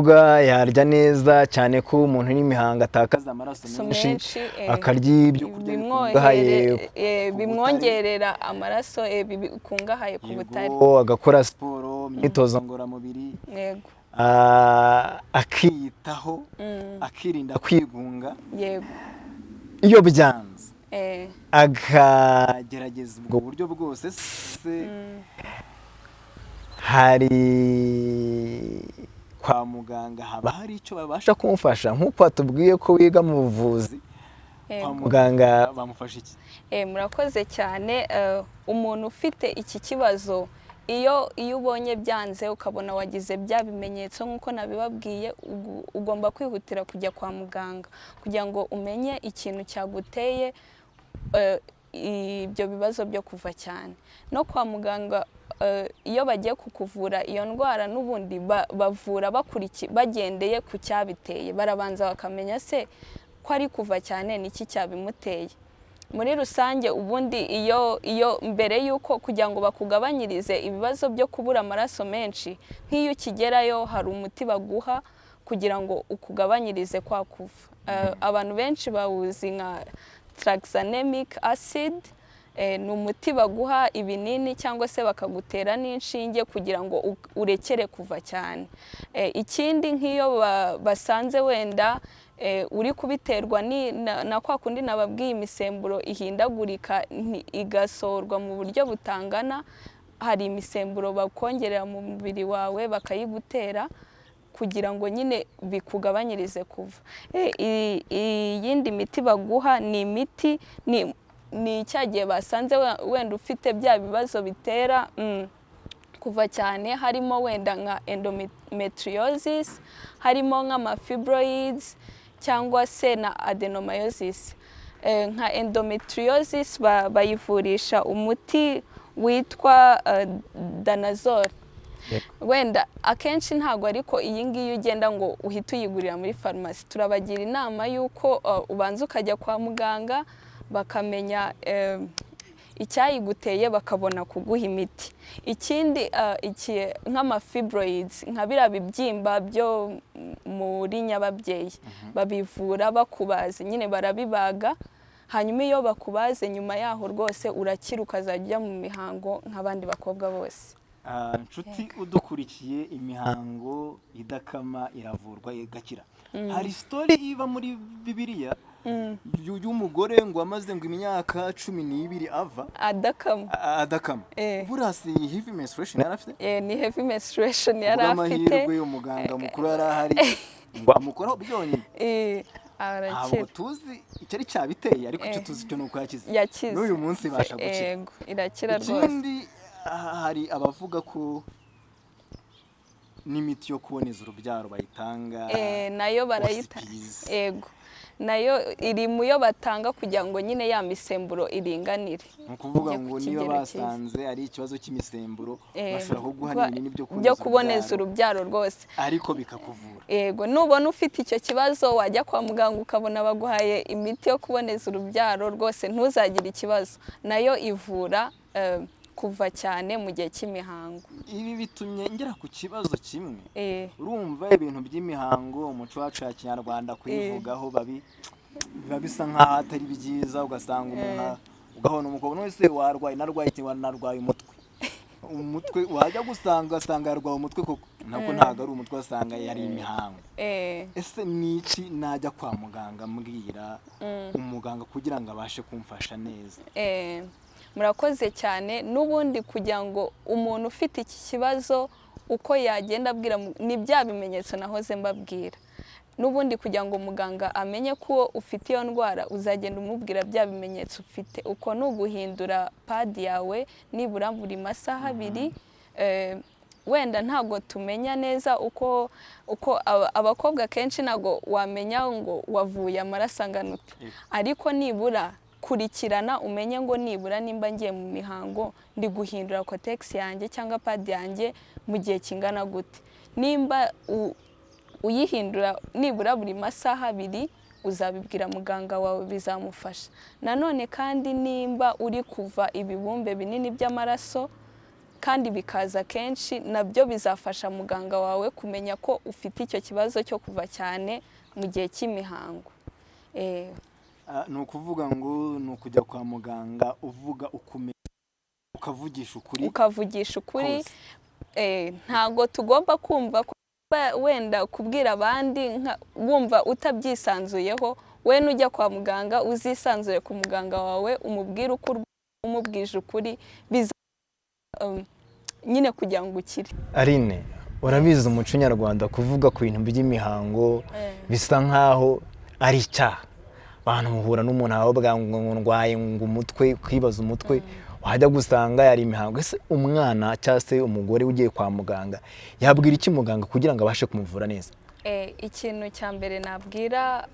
kuvuga yarya neza cyane ko umuntu n'imihango atakaza amaraso menshi akarya ibyo kurya bikungahaye bimwongerera amaraso bikungahaye ku butare, agakora siporo, imyitozo ngororamubiri, yego, akiyitaho, akirinda kwigunga, yego, iyo byanze akagerageza ubwo buryo bwose se hari kwa muganga haba hari icyo babasha kumufasha nk'uko watubwiye ko wiga mu buvuzi, kwa muganga bamufasha iki? Murakoze cyane. Umuntu ufite iki kibazo iyo ubonye byanze ukabona wagize bya bimenyetso nk'uko nabibabwiye, ugomba kwihutira kujya kwa muganga kugira ngo umenye ikintu cyaguteye ibyo bibazo byo kuva cyane. No kwa muganga iyo bagiye kukuvura iyo ndwara n'ubundi bavura bagendeye ku cyabiteye, barabanza bakamenya se ko ari kuva cyane n'iki cyabimuteye. Muri rusange ubundi iyo mbere y'uko kugira ngo bakugabanyirize ibibazo byo kubura amaraso menshi, nk'iyo ukigerayo hari umuti baguha kugira ngo ukugabanyirize kwa kuva. Abantu benshi bawuzi nka tranexamic acid, ni umuti baguha ibinini cyangwa se bakagutera n'inshinge kugira ngo urekere kuva cyane. Ikindi nk'iyo basanze wenda uri kubiterwa na kwa kundi nababwiye imisemburo ihindagurika igasorwa mu buryo butangana, hari imisemburo bakongerera mu mubiri wawe bakayigutera kugira ngo nyine bikugabanyirize kuva. Iyindi miti baguha ni imiti ni cyagiye basanze wenda ufite bya bibazo bitera kuva cyane, harimo wenda nka endometriosis, harimo nk'amafibroids cyangwa se na adenomyosis. Nka endometriosis bayivurisha umuti witwa danazol. Wenda akenshi ntago ariko iyi ngiyi ugenda ngo uhite uyigurira muri farumasi, turabagira inama y'uko ubanza ukajya kwa muganga bakamenya icyayiguteye bakabona kuguha imiti. Ikindi nk'amafibroids, nka biriya bibyimba byo muri nyababyeyi, babivura bakubaze, nyine barabibaga, hanyuma iyo bakubaze nyuma yaho rwose urakira ukazajya mu mihango nk'abandi bakobwa bose. Nshuti udukurikiye, imihango idakama iravurwa igakira. Hari story iva muri Bibiliya y'umugore ngo amaze ngo imyaka 12 ava adakama. Burasi heavy menstruation yari afite? Ni heavy menstruation yari afite. Amahirwe y'umuganga mukuru yari ahari ngo amukoraho byonyine. Ntabwo tuzi icyari cyabiteye, ariko icyo tuzi cyo nuko yakize. N'uyu munsi basha gukira. Yego, irakira rwose. Ikindi hari abavuga ko n'imiti yo kuboneza urubyaro bayitanga, nayo barayitanga. Yego, nayo iri mu yo batanga kugira ngo nyine ya misemburo iringanire. Ni ukuvuga ngo niyo basanze ari ikibazo cy'imisemburo bashobora kuguha ibinini byo kuboneza urubyaro rwose, ariko bikakuvura. Yego, nubona ufite icyo kibazo wajya kwa muganga ukabona baguhaye imiti yo kuboneza urubyaro rwose ntuzagire ikibazo, nayo ivura kuva cyane mu gihe cy'imihango. Ibi bitumye ngera ku kibazo kimwe. Urumva ibintu by'imihango umuco wacu ya Kinyarwanda kuyivugaho biba bisa nk'aho atari byiza, ugasanga umuntu ugahona umukobwa wese narwaye umutwe wajya gusanga yarwaye umutwe koko ntabwo ari umutwe, wasanga yari imihango. Ese niki najya kwa muganga mbwira umuganga kugira ngo abashe kumfasha neza? Murakoze cyane. N'ubundi kugira ngo umuntu ufite iki kibazo uko yagenda abwira ni bya bimenyetso nahoze mbabwira. N'ubundi kugira ngo muganga amenye ko ufite iyo ndwara uzagenda umubwira bya bimenyetso ufite. Uko ni uguhindura padi yawe nibura buri masaha 2. Wenda ntabwo tumenya neza uko abakobwa kenshi ntabwo wamenya ngo wavuye amaraso angana ute, ariko nibura kurikirana umenye ngo nibura nimba ngiye mu mihango ndi guhindura kotegisi yanjye cyangwa padi yanjye mu gihe kingana gute. Nimba uyihindura nibura buri masaha 2 uzabibwira muganga wawe, bizamufasha. Nanone kandi nimba uri kuva ibibumbe binini by'amaraso kandi bikaza kenshi, nabyo bizafasha muganga wawe kumenya ko ufite icyo kibazo cyo kuva cyane mu gihe cy'imihango. Ni ukuvuga ngo ni ukujya kwa muganga uvuga ukumenya, ukavugisha ukuri. Ntago tugomba kumva ko wenda kubwira abandi wumva utabyisanzuyeho. We nujya kwa muganga uzisanzuye ku muganga wawe, umubwire uko umubwije ukuri, nyine kugira ngo ukire. Aline, urabizi umuco nyarwanda kuvuga ku bintu by'imihango bisa nkaho ari icyaha. Abantu muhura n'umuntu avuga ngo ndwaye ngo umutwe, kwibaza umutwe, wajya gusanga yari imihango. Ese umwana cyangwa se umugore ugiye kwa muganga yabwira iki muganga kugira ngo abashe kumuvura neza? Ikintu cya mbere nabwira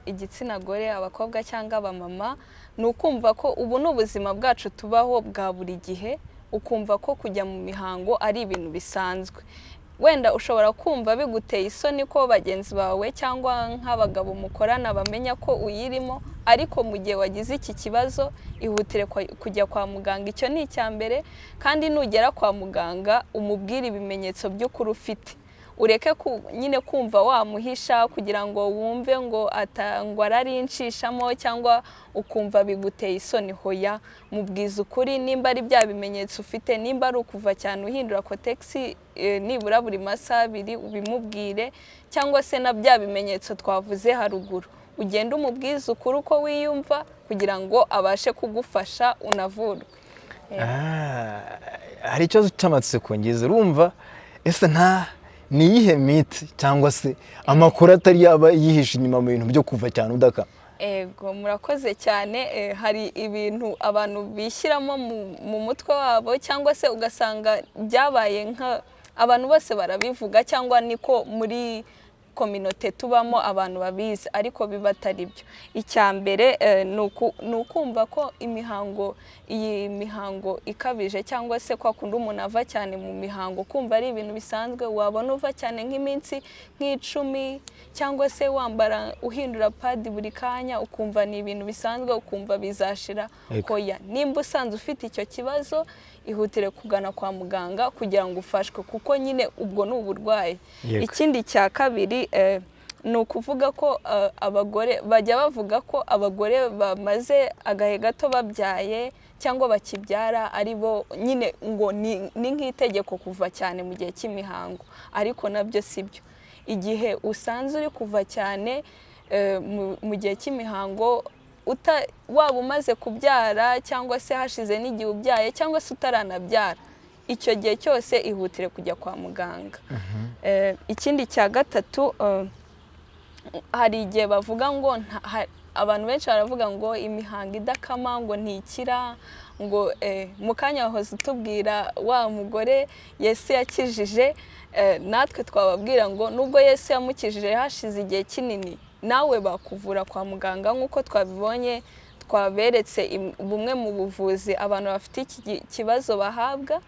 igitsina gore, abakobwa cyangwa abamama, ni ukumva ko ubu ni ubuzima bwacu tubaho bwa buri gihe, ukumva ko kujya mu mihango ari ibintu bisanzwe. Wenda ushobora kumva biguteye isoni ko bagenzi bawe cyangwa nk'abagabo mukorana bamenya ko uyirimo, ariko mu gihe wagize iki kibazo ihutire kujya kwa muganga. Icyo ni icya mbere. Kandi nugera kwa muganga umubwire ibimenyetso by'ukuri ufite, ureke nyine kumva wamuhisha kugira ngo wumve ngo atangwa arinshishamo cyangwa ukumva biguteye isoni. Hoya, mubwiza ukuri. Nimba ari bya bimenyetso ufite, nimba ari ukuva cyane uhindura kotegisi nibura buri masaha 2, ubimubwire. Cyangwa se na bya bimenyetso twavuze haruguru, ugenda umubwiza ukuri uko wiyumva kugira ngo abashe kugufasha unavurwe. Hari ikibazo cy'amatsiko ngize, urumva ese ni iyihe miti cyangwa se amakuru atari yaba yihishe inyuma mu bintu byo kuva cyane udakama? Ego, murakoze cyane. Hari ibintu abantu bishyiramo mu mutwe wabo, cyangwa se ugasanga byabaye abantu bose barabivuga, cyangwa niko muri kominote tubamo abantu babizi, ariko biba atari byo. Icya mbere ni ukumva ko iyi mihango ikabije, cyangwa se kwa kundi umuntu ava cyane mu mihango kumva ari ibintu bisanzwe. Wabona uva cyane nk'iminsi nk'icumi, cyangwa se wambara uhindura padi buri kanya ukumva ni ibintu bisanzwe, ukumva bizashira. Hoya, nimba usanze ufite icyo kibazo ihutire kugana kwa muganga kugira ngo ufashwe, kuko nyine ubwo ni uburwayi. Ikindi cya kabiri ni ukuvuga ko abagore bajya bavuga ko abagore bamaze agahe gato babyaye cyangwa bakibyara ari bo nyine ngo ni nk'itegeko kuva cyane mu gihe cy'imihango, ariko nabyo si byo. Igihe usanze uri kuva cyane mu gihe cy'imihango, waba umaze kubyara cyangwa se hashize n'igihe ubyaye cyangwa se utaranabyara, icyo gihe cyose ihutire kujya kwa muganga. Ikindi cya gatatu, hari igihe bavuga ngo abantu benshi baravuga ngo imihango idakama ngo ntikira, ngo mu kanya wahoze utubwira wa mugore Yesu yakijije, natwe twababwira ngo nubwo Yesu yamukijije hashize igihe kinini, nawe bakuvura kwa muganga. Nk'uko twabibonye, twaberetse bumwe mu buvuzi abantu bafite iki kibazo bahabwa,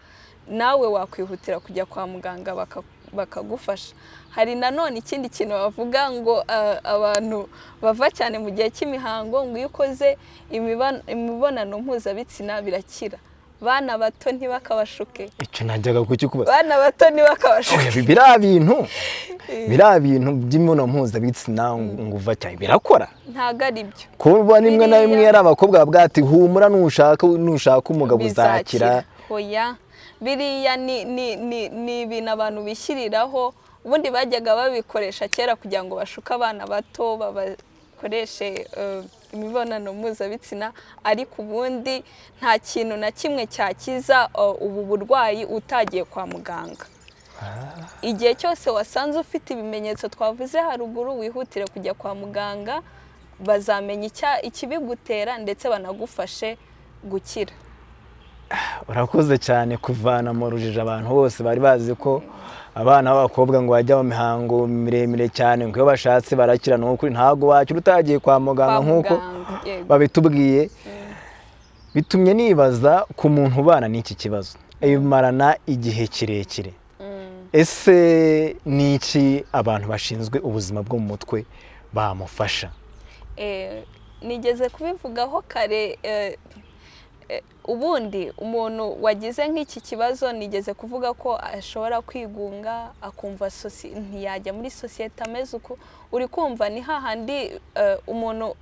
nawe wakwihutira kujya kwa muganga bakagufasha. Hari nanone ikindi kintu bavuga ngo abantu bava cyane mu gihe cy'imihango ngo iyo ukoze imibonano mpuzabitsina birakira. Bana bato ntibakabashuke. Icyo najyaga kukikubaza. Bana bato ntibakabashuke. Biriya bintu by'imibonano mpuzabitsina ngo uva cyane birakora? Ntago ari byo. Kuba nimwe na rimwe ari abakobwa bavuga ati humura nushaka umugabo uzakira. Hoya, biriya ni ibintu abantu bishyiriraho. Ubundi bajyaga babikoresha kera kugira ngo bashuke abana bato babakoreshe imibonano mpuzabitsina, ariko ubundi nta kintu na kimwe cyakiza ubu burwayi utagiye kwa muganga. Igihe cyose wasanze ufite ibimenyetso twavuze haruguru, wihutire kujya kwa muganga, bazamenya ikibigutera ndetse banagufashe gukira. Urakoze cyane kuvana mu rujijo abantu bose bari bazi ko abana b'abakobwa ngo bajya mu mihango miremire cyane ngo iyo bashatse barakira. N'ukuri ntabwo wakira utagiye kwa muganga nk'uko babitubwiye. Bitumye nibaza ku muntu ubana n'iki kibazo, imarana igihe kirekire. Ese ni iki abantu bashinzwe ubuzima bwo mu mutwe bamufasha? Nigeze kubivugaho kare. ubundi umuntu wagize nk'iki kibazo nigeze kuvuga ko ashobora kwigunga akumva ntiyajya muri sosiyete ameze uko uri kumva ni hahandi umuntu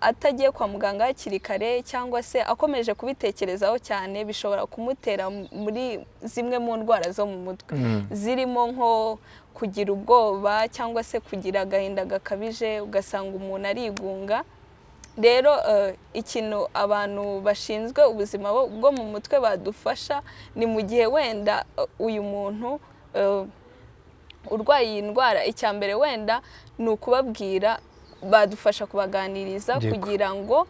atagiye kwa muganga hakiri kare cyangwa se akomeje kubitekerezaho cyane bishobora kumutera muri zimwe mu ndwara zo mu mutwe zirimo nko kugira ubwoba cyangwa se kugira agahinda gakabije ugasanga umuntu arigunga. Rero ikintu abantu bashinzwe ubuzima bwo mu mutwe badufasha ni mu gihe wenda uyu muntu urwaye iyi ndwara, icya mbere wenda ni ukubabwira, badufasha kubaganiriza kugira ngo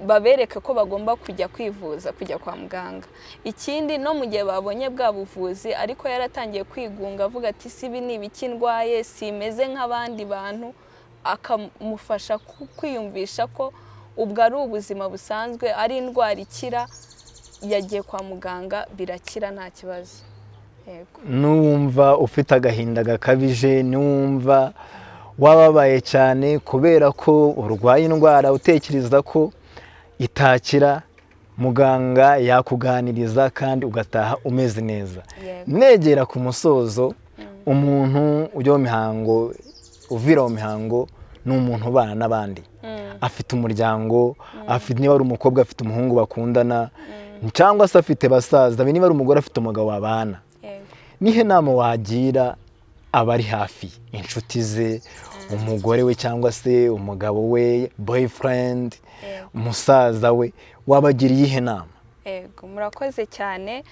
babereke ko bagomba kujya kwivuza, kujya kwa muganga. Ikindi no mu gihe babonye bwa buvuzi ariko yaratangiye kwigunga avuga ati sibi ni ibiki ndwaye, simeze nk'abandi bantu, akamufasha kwiyumvisha ko ubwo ari ubuzima busanzwe, ari indwara ikira, yagiye kwa muganga birakira nta kibazo. N'uwumva ufite agahinda gakabije, n'uwumva wababaye cyane kubera ko urwaye indwara utekereza ko itakira, muganga yakuganiriza kandi ugataha umeze neza. Mwegera ku musozo, umuntu ujya mu mihango, uvira mu mihango, ni umuntu ubana n'abandi, afite umuryango, afite niba ari umukobwa afite umuhungu bakundana, cyangwa se afite basaza, niba ari umugore afite umugabo babana. Nihe nama wagira abari hafi, inshuti ze, umugore we cyangwa se umugabo we, boyfriend, umusaza we, wabagiriye ihe nama? Murakoze cyane.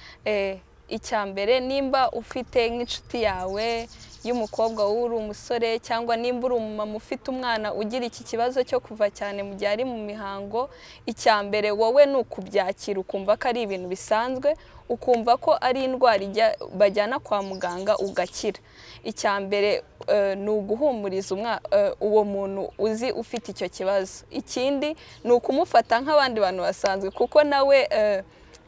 Icya mbere, nimba ufite nk'inshuti yawe y'umukobwa uri umusore, cyangwa nimba uri umumama ufite umwana ugira iki kibazo cyo kuva cyane mu gihe ari mu mihango, icya mbere wowe ni ukubyakira ukumva ko ari ibintu bisanzwe, ukumva ko ari indwara bajyana kwa muganga ugakira. Icya mbere ni uguhumuriza uwo muntu uzi ufite icyo kibazo. Ikindi ni ukumufata nk'abandi bantu basanzwe, kuko nawe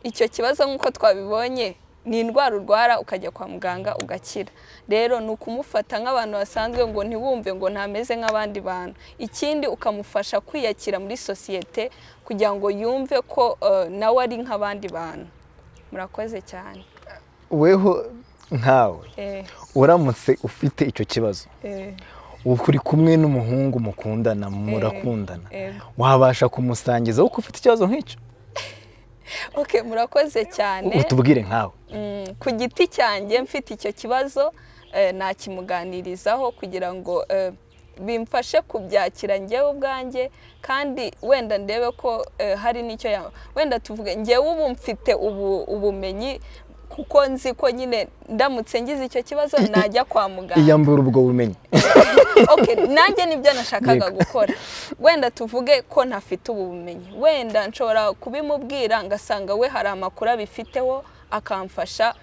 icyo kibazo nk'uko twabibonye ni indwara urwara ukajya kwa muganga ugakira. Rero ni ukumufata nk'abantu basanzwe, ngo ntiwumve ngo ntameze nk'abandi bantu. Ikindi ukamufasha kwiyakira muri sosiyete kugira ngo yumve ko nawe ari nk'abandi bantu. Murakoze cyane. Weho nkawe uramutse ufite icyo kibazo, uri kumwe n'umuhungu mukundana, murakundana, wabasha kumusangiza uko ufite ikibazo nk'icyo? Murakoze cyane. Utubwire nkawe. Ku giti cyanjye mfite icyo kibazo nakimuganirizaho kugira ngo bimfashe kubyakira njyewe ubwanjye, kandi wenda ndebe ko hari n'icyo wenda tuvuge njyewe ubu mfite ubumenyi, kuko nzi ko nyine ndamutse ngize icyo kibazo najya kwa muganga. Iyambura ubwo bumenyi. Nanjye nibyo nashakaga gukora. Wenda tuvuge ko ntafite ubu bumenyi, wenda nshobora kubimubwira ngasanga we hari amakuru abifiteho, akamfasha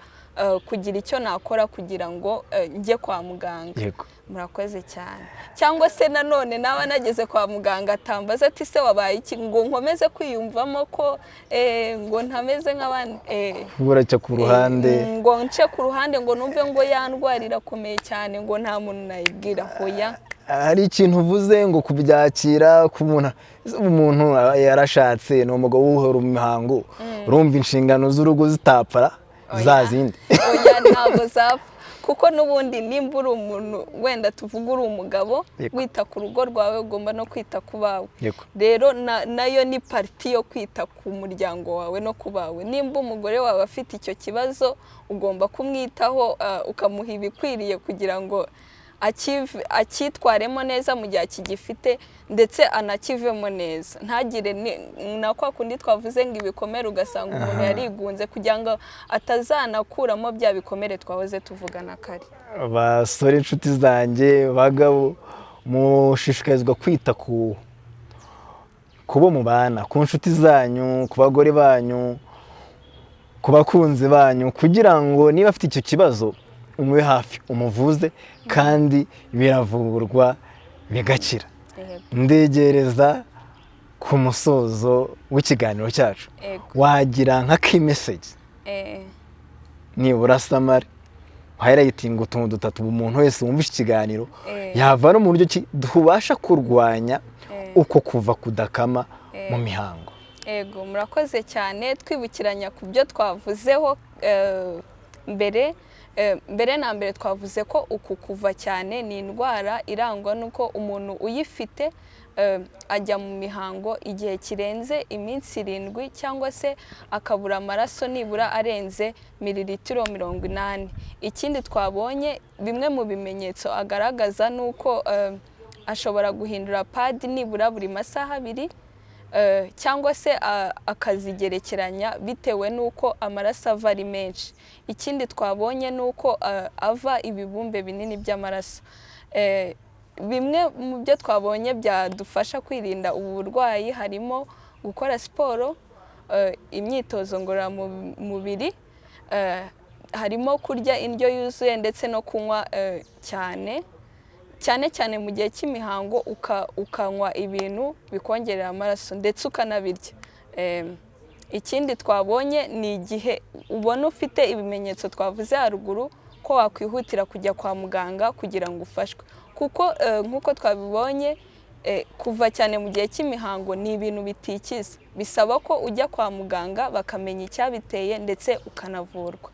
kugira icyo nakora kugira ngo njye kwa muganga. Murakoze cyane. Cyangwa se nanone naba nageze kwa muganga atambaza ati se wabaye iki, ngo nkomeze kwiyumvamo ko ngo ntameze nk'abandi, buraca ku ruhande, ngo nce ku ruhande, ngo numve ngo yandwara irakomeye cyane, ngo nta muntu nayibwira. Hoya, hari ikintu uvuze ngo kubyakira ku umuntu yarashatse, ni umugabo uhora mu mihango, urumva inshingano z'urugo zitapfara za zindi. Oya, ntabwo zapfa, kuko n'ubundi nimba uri umuntu wenda tuvuga uri umugabo, wita ku rugo rwawe, ugomba no kwita ku bawe. Rero nayo ni parti yo kwita ku muryango wawe no ku bawe. Nimba umugore wawe afite icyo kibazo, ugomba kumwitaho, ukamuha ibikwiriye kugira ngo akitwaremo neza mu gihe akigifite, ndetse anakivemo neza. Ntagire na kwa kundi twavuze ngo ibikomere ugasanga umuntu yarigunze, kugira ngo atazanakuramo bya bikomere twahoze tuvugana kare. Basore, inshuti zanjye, bagabo, mushishikarizwa kwita ku bo mubana, ku nshuti zanyu, ku bagore banyu, ku bakunzi banyu, kugira ngo niba afite icyo kibazo umube hafi, umuvuze, kandi biravurwa bigakira. Ndegereza ku musozo w'ikiganiro cyacu, wagira nka key message, nibura samari highlighting utuntu dutatu umuntu wese wumva ikiganiro yava no mu buryo tubasha kurwanya uko kuva kudakama mu mihango. Ego murakoze cyane twibukiranya ku byo twavuzeho mbere na mbere twavuze ko uku kuva cyane ni indwara irangwa n'uko umuntu uyifite ajya mu mihango igihe kirenze iminsi 7 cyangwa se akabura amaraso nibura arenze mililitiro 80. Ikindi twabonye bimwe mu bimenyetso agaragaza nuko ashobora guhindura padi nibura buri masaha 2 cyangwa se akazigerekeranya bitewe nuko amaraso ava ari menshi. Ikindi twabonye nuko ava ibibumbe binini by'amaraso. Bimwe mu byo twabonye byadufasha kwirinda ubu burwayi harimo gukora siporo, imyitozo ngororamubiri, harimo kurya indyo yuzuye ndetse no kunywa cyane mu gihe cy'imihango ukanywa ibintu bikongerera amaraso ndetse ukanabirya. Ikindi twabonye ni igihe ubona ufite ibimenyetso twavuze haruguru ko wakwihutira kujya kwa muganga kugira ngo ufashwe, kuko nk'uko twabibonye kuva cyane mu gihe cy'imihango ni ibintu bitikiza, bisaba ko ujya kwa muganga bakamenya icyabiteye ndetse ukanavurwa.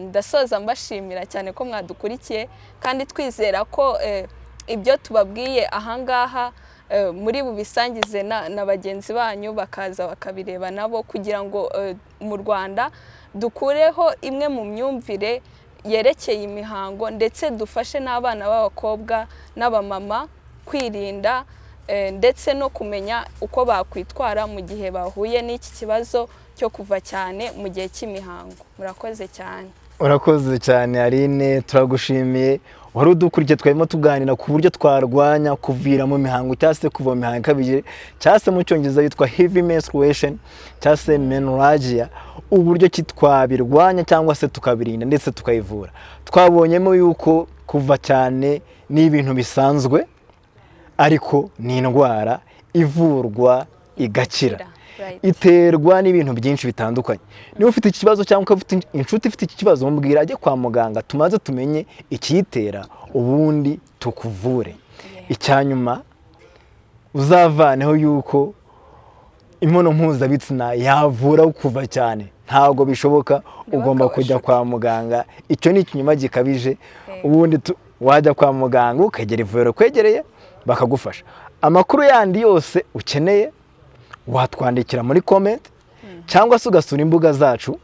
Ndasoza mbashimira cyane ko mwadukurikiye kandi twizera ko ibyo tubabwiye ahangaha muri bubisangize na bagenzi banyu bakaza bakabireba nabo kugira ngo mu Rwanda dukureho imwe mu myumvire yerekeye imihango ndetse dufashe n'abana b'abakobwa n'abamama kwirinda ndetse no kumenya uko bakwitwara mu gihe bahuye n'iki kibazo cyo kuva cyane mu gihe cy'imihango. Murakoze cyane. Urakoze cyane Aline, turagushimiye. Wari udukurikiye twarimo tuganira ku buryo twarwanya kuvira mu mihango cyangwa se kuva mu mihango ikabije cyangwa se mu cyongereza yitwa heavy menstruation cyangwa se menorrhagia, uburyo twabirwanya cyangwa se tukabirinda ndetse tukayivura. Twabonyemo yuko kuva cyane ni ibintu bisanzwe ariko ni indwara ivurwa igakira. Iterwa n'ibintu byinshi bitandukanye. Niba ufite ikibazo cyangwa ufite inshuti ifite iki kibazo mubwira ajye kwa muganga tumaze tumenye ikiyitera ubundi tukuvure. Icyanyuma uzavaneho yuko imibonano mpuzabitsina yavura kuva cyane, ntabwo bishoboka, ugomba kujya kwa muganga. Icyo ni ikinyuma gikabije. Ubundi wajya kwa muganga ukegera ivuriro kwegereye bakagufasha. Amakuru yandi yose ukeneye watwandikira muri comment cyangwa se ugasura imbuga zacu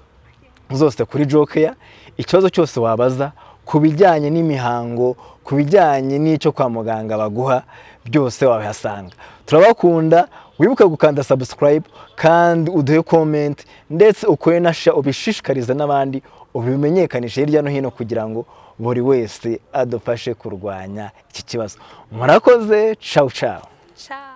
zose kuri Jocare. Ikibazo cyose wabaza ku bijyanye n'imihango, ku bijyanye n'icyo kwa muganga baguha, byose wabihasanga. Turabakunda, wibuke gukanda subscribe kandi uduhe comment ndetse ukore na share ubishishikariza n'abandi ubimenyekanishe hirya no hino kugira ngo buri wese adufashe kurwanya iki kibazo. Murakoze, ciao ciao. Ciao.